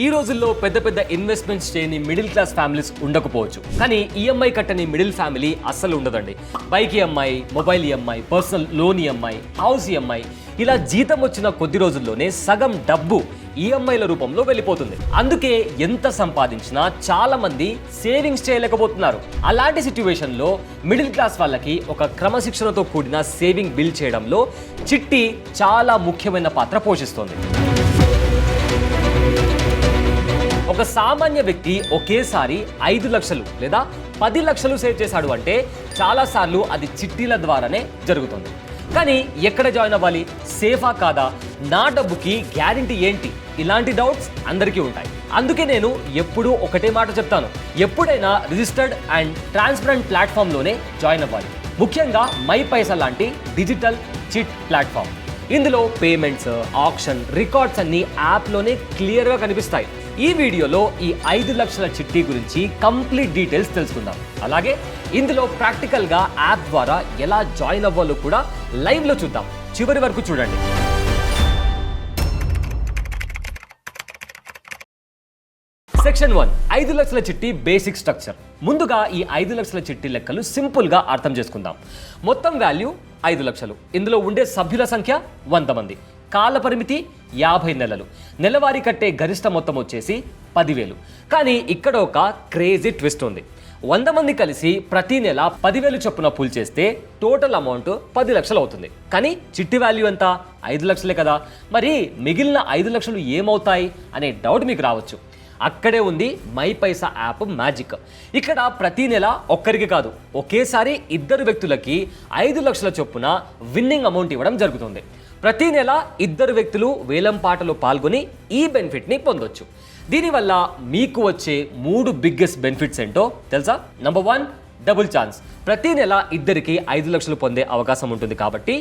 ఈ రోజుల్లో పెద్ద పెద్ద ఇన్వెస్ట్మెంట్స్ చేయని మిడిల్ క్లాస్ ఫ్యామిలీస్ ఉండకపోవచ్చు, కానీ ఈఎంఐ కట్టని మిడిల్ ఫ్యామిలీ అస్సలు ఉండదండి. Bike EMI, mobile EMI, personal loan EMI, house EMI, ఇలా జీతం వచ్చిన కొద్ది రోజుల్లోనే సగం డబ్బు ఈఎంఐల రూపంలో వెళ్ళిపోతుంది. అందుకే ఎంత సంపాదించినా చాలా మంది సేవింగ్స్ చేయలేకపోతున్నారు. అలాంటి సిచ్యువేషన్లో మిడిల్ క్లాస్ వాళ్ళకి ఒక క్రమశిక్షణతో కూడిన సేవింగ్ బిల్డ్ చేయడంలో చిట్టి చాలా ముఖ్యమైన పాత్ర పోషిస్తుంది. ఒక సామాన్య వ్యక్తి ఒకేసారి 5 లక్షలు లేదా 10 లక్షలు సేవ్ చేశాడు అంటే చాలాసార్లు అది చిట్టీల ద్వారానే జరుగుతుంది. కానీ ఎక్కడ జాయిన్ అవ్వాలి, సేఫా కాదా, నా డబ్బుకి గ్యారెంటీ ఏంటి, ఇలాంటి డౌట్స్ అందరికీ ఉంటాయి. అందుకే నేను ఎప్పుడూ ఒకటే మాట చెప్తాను, ఎప్పుడైనా రిజిస్టర్డ్ అండ్ ట్రాన్స్పరెంట్ ప్లాట్ఫామ్లోనే జాయిన్ అవ్వాలి. ముఖ్యంగా మై పైసా లాంటి డిజిటల్ చిట్ ప్లాట్ఫామ్. ఇందులో పేమెంట్స్, ఆప్షన్, రికార్డ్స్ అన్ని యాప్లోనే క్లియర్గా కనిపిస్తాయి. ఈ వీడియోలో ఈ 5 లక్షల చిట్టి గురించి కంప్లీట్ డీటెయిల్స్ తెలుసుకుందాం. అలాగే ఇందులో ప్రాక్టికల్గా యాప్ ద్వారా ఎలా జాయిన్ అవ్వాలో కూడా లైవ్లో చూద్దాం. చివరి వరకు చూడండి. సెక్షన్ 1, 5 లక్షల చిట్టి బేసిక్ స్ట్రక్చర్. ముందుగా ఈ 5 లక్షల చిట్టి లెక్కలు సింపుల్గా అర్థం చేసుకుందాం. మొత్తం వాల్యూ 5 లక్షలు. ఇందులో ఉండే సభ్యుల సంఖ్య 100 మంది. కాల పరిమితి 50 నెలలు. నెలవారీ కట్టే గరిష్ట మొత్తం వచ్చేసి 10,000. కానీ ఇక్కడ ఒక క్రేజీ ట్విస్ట్ ఉంది. 100 మంది కలిసి ప్రతి నెల 10,000 చొప్పున పూల్ చేస్తే టోటల్ అమౌంట్ 10 లక్షలు అవుతుంది. కానీ చిట్టి వాల్యూ ఎంత? 5 లక్షలే కదా. మరి మిగిలిన 5 లక్షలు ఏమవుతాయి అనే డౌట్ మీకు రావచ్చు. అక్కడే ఉంది మై పైసా యాప్ మ్యాజిక్. ఇక్కడ ప్రతి నెల ఒక్కరికి కాదు, ఒకేసారి 2 వ్యక్తులకి 5 లక్షల చొప్పున విన్నింగ్ అమౌంట్ ఇవ్వడం జరుగుతుంది. ప్రతి నెల 2 వ్యక్తులు వేలం పాటలో పాల్గొని ఈ బెనిఫిట్ని పొందొచ్చు. దీనివల్ల మీకు వచ్చే 3 బిగ్గెస్ట్ బెనిఫిట్స్ ఏంటో తెలుసా? Number 1, double chance. ప్రతి నెల 2కి 5 లక్షలు పొందే అవకాశం ఉంటుంది కాబట్టి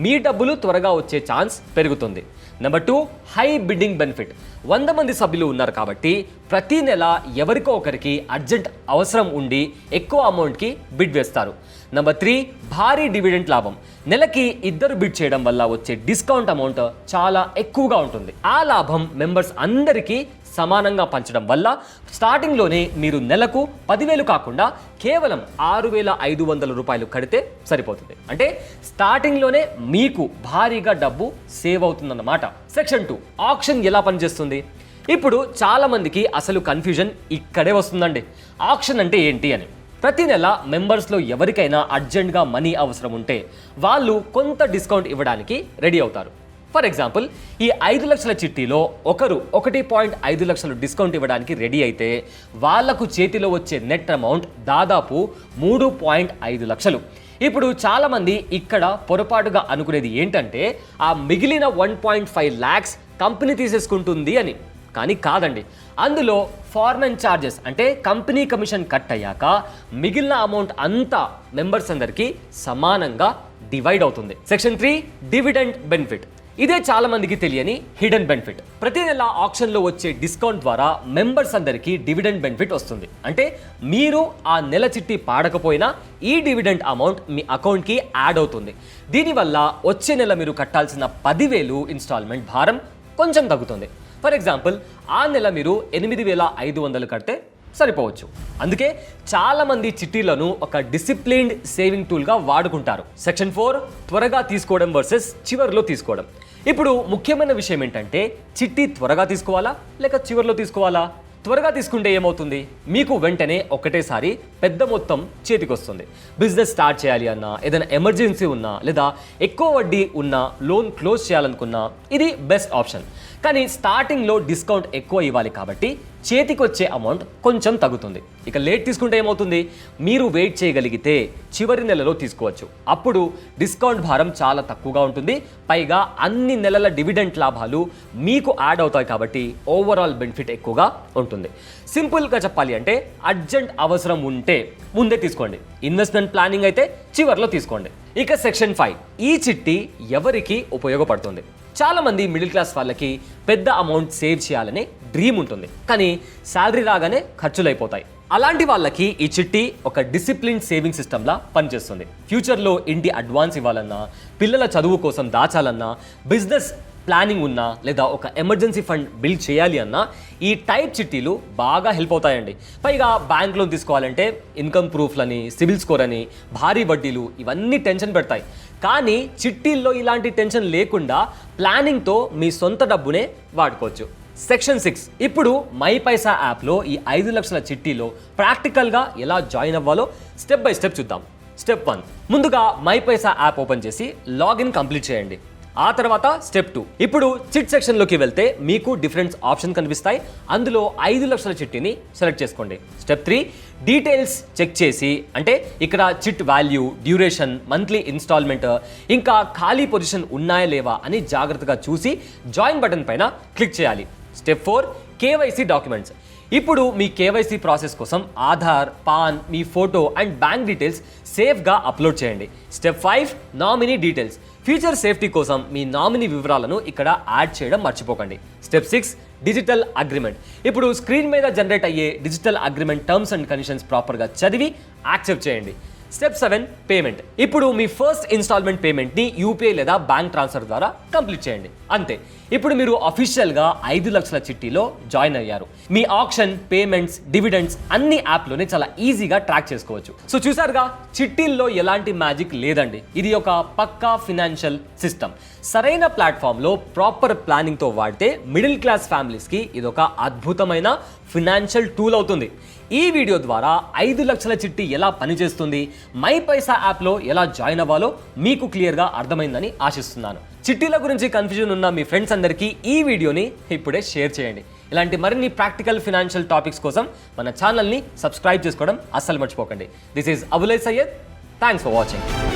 మీ డబ్బులు త్వరగా వచ్చే ఛాన్స్ పెరుగుతుంది. Number 2, high bidding benefit. 100 మంది సభ్యులు ఉన్నారు కాబట్టి ప్రతి నెల ఎవరికో ఒకరికి అర్జెంట్ అవసరం ఉండి ఎక్కువ అమౌంట్కి బిడ్ వేస్తారు. నెంబర్ 3, భారీ డివిడెంట్ లాభం. నెలకి 2 బిడ్ చేయడం వల్ల వచ్చే డిస్కౌంట్ అమౌంట్ చాలా ఎక్కువగా ఉంటుంది. ఆ లాభం మెంబర్స్ అందరికీ సమానంగా పంచడం వల్ల స్టార్టింగ్లోనే మీరు నెలకు 10,000 కాకుండా కేవలం 6,500 రూపాయలు కడితే సరిపోతుంది. అంటే స్టార్టింగ్లోనే మీకు భారీగా డబ్బు సేవ్ అవుతుందన్నమాట. సెక్షన్ 2, ఆప్షన్ ఎలా పనిచేస్తుంది? ఇప్పుడు చాలా మందికి అసలు కన్ఫ్యూజన్ ఇక్కడే వస్తుందండి. ఆప్షన్ అంటే ఏంటి అని. ప్రతి నెల మెంబర్స్లో ఎవరికైనా అర్జెంట్గా మనీ అవసరం ఉంటే వాళ్ళు కొంత డిస్కౌంట్ ఇవ్వడానికి రెడీ అవుతారు. ఫర్ ఎగ్జాంపుల్, ఈ 5 లక్షల చిట్టీలో ఒకరు 1.5 లక్షలు డిస్కౌంట్ ఇవ్వడానికి రెడీ అయితే వాళ్లకు చేతిలో వచ్చే నెట్ అమౌంట్ దాదాపు 3.5 లక్షలు. ఇప్పుడు చాలామంది ఇక్కడ పొరపాటుగా అనుకునేది ఏంటంటే ఆ మిగిలిన 1.5 lakhs కంపెనీ తీసేసుకుంటుంది అని. కానీ కాదండి. అందులో ఫార్మన్ ఛార్జెస్ అంటే కంపెనీ కమిషన్ కట్ అయ్యాక మిగిలిన అమౌంట్ అంతా మెంబర్స్ అందరికీ సమానంగా డివైడ్ అవుతుంది. Section 3, dividend benefit. ఇదే చాలా మందికి తెలియని హిడెన్ బెనిఫిట్. ప్రతి నెల ఆప్షన్లో వచ్చే డిస్కౌంట్ ద్వారా మెంబర్స్ అందరికీ డివిడెండ్ బెనిఫిట్ వస్తుంది. అంటే మీరు ఆ నెల చిట్టి పాడకపోయినా ఈ డివిడెంట్ అమౌంట్ మీ అకౌంట్కి యాడ్ అవుతుంది. దీనివల్ల వచ్చే నెల మీరు కట్టాల్సిన 10,000 ఇన్స్టాల్మెంట్ భారం కొంచెం తగ్గుతుంది. ఫర్ ఎగ్జాంపుల్, ఆ నెల మీరు 8,500 కడితే సరిపోవచ్చు. అందుకే చాలామంది చిట్టీలను ఒక డిసిప్లిన్డ్ సేవింగ్ టూల్గా వాడుకుంటారు. సెక్షన్ 4, త్వరగా తీసుకోవడం వర్సెస్ చివరిలో తీసుకోవడం. ఇప్పుడు ముఖ్యమైన విషయం ఏంటంటే చిట్టి త్వరగా తీసుకోవాలా లేక చివరిలో తీసుకోవాలా? త్వరగా తీసుకుంటే ఏమవుతుంది? మీకు వెంటనే ఒకటేసారి పెద్ద మొత్తం చేతికి వస్తుంది. బిజినెస్ స్టార్ట్ చేయాలి అన్నా, ఏదైనా ఎమర్జెన్సీ ఉన్నా, లేదా ఎక్కువ వడ్డీ ఉన్న లోన్ క్లోజ్ చేయాలనుకున్నా ఇది బెస్ట్ ఆప్షన్. కానీ స్టార్టింగ్లో డిస్కౌంట్ ఎక్కువ ఇవ్వాలి కాబట్టి చేతికి వచ్చే అమౌంట్ కొంచెం తగ్గుతుంది. ఇక లేట్ తీసుకుంటే ఏమవుతుంది? మీరు వెయిట్ చేయగలిగితే చివరి నెలలో తీసుకోవచ్చు. అప్పుడు డిస్కౌంట్ భారం చాలా తక్కువగా ఉంటుంది. పైగా అన్ని నెలల డివిడెంట్ లాభాలు మీకు యాడ్ అవుతాయి కాబట్టి ఓవరాల్ బెనిఫిట్ ఎక్కువగా ఉంటుంది. సింపుల్గా చెప్పాలి అంటే అర్జెంట్ అవసరం ఉంటే ముందే తీసుకోండి. ఇన్వెస్ట్మెంట్ ప్లానింగ్ అయితే చివరిలో తీసుకోండి. ఇక సెక్షన్ 5, ఈ చిట్టి ఎవరికి ఉపయోగపడుతుంది? చాలా మంది మిడిల్ క్లాస్ వాళ్ళకి పెద్ద అమౌంట్ సేవ్ చేయాలనే డ్రీమ్ ఉంటుంది. కానీ శాలరీ రాగానే ఖర్చులు అయిపోతాయి. అలాంటి వాళ్ళకి ఈ చిట్టి ఒక డిసిప్లిన్ సేవింగ్ సిస్టమ్లా పనిచేస్తుంది. ఫ్యూచర్లో ఇంటి అడ్వాన్స్ ఇవ్వాలన్నా, పిల్లల చదువు కోసం దాచాలన్నా, బిజినెస్ ప్లానింగ్ ఉన్నా లేదా ఒక ఎమర్జెన్సీ ఫండ్ బిల్డ్ చేయాలి అన్నా ఈ టైప్ చిట్టీలు బాగా హెల్ప్ అవుతాయండి. పైగా బ్యాంక్ లోన్ తీసుకోవాలంటే ఇన్కమ్ ప్రూఫ్లని, సిబిల్ స్కోర్ అని, భారీ వడ్డీలు ఇవన్నీ టెన్షన్ పెడతాయి. కానీ చిట్టీల్లో ఇలాంటి టెన్షన్ లేకుండా ప్లానింగ్తో మీ సొంత డబ్బునే వాడుకోవచ్చు. సెక్షన్ 6 ఇప్పుడు మై పైసా యాప్లో ఈ 5 లక్షల చిట్టీలో ప్రాక్టికల్గా ఎలా జాయిన్ అవ్వాలో స్టెప్ బై స్టెప్ చూద్దాం. స్టెప్ 1, ముందుగా మై పైసా యాప్ ఓపెన్ చేసి లాగిన్ కంప్లీట్ చేయండి. ఆ తర్వాత స్టెప్ 2, ఇప్పుడు చిట్ సెక్షన్లోకి వెళ్తే మీకు డిఫరెంట్ ఆప్షన్ కనిపిస్తాయి. అందులో 5 లక్షల చిట్టీని సెలెక్ట్ చేసుకోండి. స్టెప్ 3, డీటెయిల్స్ చెక్ చేసి, అంటే ఇక్కడ chit value, duration, monthly installment, ఇంకా ఖాళీ పొజిషన్ ఉన్నాయా లేవా అని జాగ్రత్తగా చూసి జాయిన్ బటన్ పైన క్లిక్ చేయాలి. Step 4, KYC documents. ఇప్పుడు మీ కేవైసీ ప్రాసెస్ కోసం ఆధార్, పాన్, మీ ఫోటో అండ్ బ్యాంక్ డీటెయిల్స్ సేఫ్గా అప్లోడ్ చేయండి. Step 5, nominee details. Future safety కోసం మీ నామినీ వివరాలను ఇక్కడ యాడ్ చేయడం మర్చిపోకండి. Step 6, digital agreement. ఇప్పుడు స్క్రీన్ మీద జనరేట్ అయ్యే digital agreement terms and conditions ప్రాపర్గా చదివి యాక్సెప్ట్ చేయండి. Step 7, payment. ఇప్పుడు మీ ఫస్ట్ ఇన్స్టాల్మెంట్ పేమెంట్ని యూపీఐ లేదా బ్యాంక్ ట్రాన్స్ఫర్ ద్వారా కంప్లీట్ చేయండి. అంతే, ఇప్పుడు మీరు అఫీషియల్గా 5 లక్షల చిట్టీలో జాయిన్ అయ్యారు. మీ ఆప్షన్, పేమెంట్స్, డివిడెండ్స్ అన్ని యాప్లోనే చాలా ఈజీగా ట్రాక్ చేసుకోవచ్చు. సో చూసారుగా, చిట్టీల్లో ఎలాంటి మ్యాజిక్ లేదండి. ఇది ఒక పక్కా ఫినాన్షియల్ సిస్టమ్. సరైన ప్లాట్ఫామ్లో ప్రాపర్ ప్లానింగ్తో వాడితే మిడిల్ క్లాస్ ఫ్యామిలీస్కి ఇదొక అద్భుతమైన ఫినాన్షియల్ టూల్ అవుతుంది. ఈ వీడియో ద్వారా 5 లక్షల చిట్టి ఎలా పనిచేస్తుంది, మై పైసా యాప్లో ఎలా జాయిన్ అవ్వాలో మీకు క్లియర్గా అర్థమైందని ఆశిస్తున్నాను. చిట్టీల గురించి కన్ఫ్యూజన్ ఉన్న మీ ఫ్రెండ్స్ అందరికీ ఈ వీడియోని ఇప్పుడే షేర్ చేయండి. ఇలాంటి మరిన్ని ప్రాక్టికల్ ఫినాన్షియల్ టాపిక్స్ కోసం మన ఛానల్ని సబ్స్క్రైబ్ చేసుకోవడం అస్సలు మర్చిపోకండి. This is Abulai Syed. Thanks for watching.